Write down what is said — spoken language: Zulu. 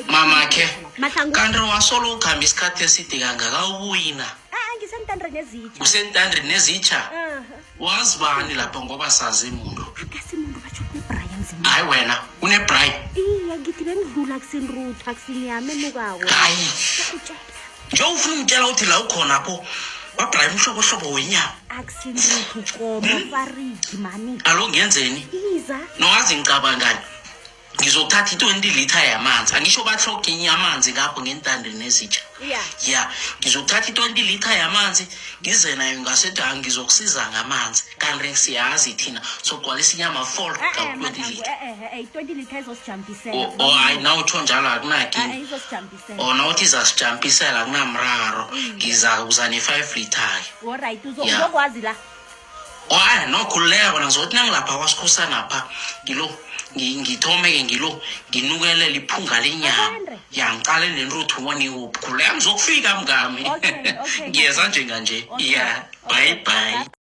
Mama ke kanti wasolo ukhamba isikhathi eside kangaka uwina. Ngisentandreni ezitsha. Usentandreni ezitsha? Wazi bani lapha ngoba sazi umuntu? Akasimuntu batsho kuneBrian Zimba. Hayi wena uneBrian. Iye ngithi bengidlula kusinrutha akusinyame nukawo. Hayi. Nje ufuna umtshela uthi la ukhona apho waBrian uhlobo wenyama. Akusinrutha uqobo Faridi mani. Alo ngiyenzeni? Iza. Nowazi ngicabangani? Ngizokuthatha 20 litha yamanzi. Angisho bahloke amanzi ngapho ngentandeni ezitsha. Yeah, ngizokuthatha 20 litha yamanzi ngize nayo ngasedangi ngizokusiza ngamanzi. Kanti siyazi thina sogcwalisa inyama 4 ka20 litha. 20 litha izosijampisela. Oh hayi nawu utsho njalo akunaki. Izosijampisela. Oh nawuthi izasijampisela akunamraro. Ngizakuza ne5 litha. Alright uzokwazi la. Oh hayi nokhululeka bona ngizothi nangilapha kwasikhosana lapha ngithome ke nginukele liphunga lenyama yangiqale nenruthu ubone ukhuleka ngizokufika mngami ngiyeza nje kanje yeah bye bye.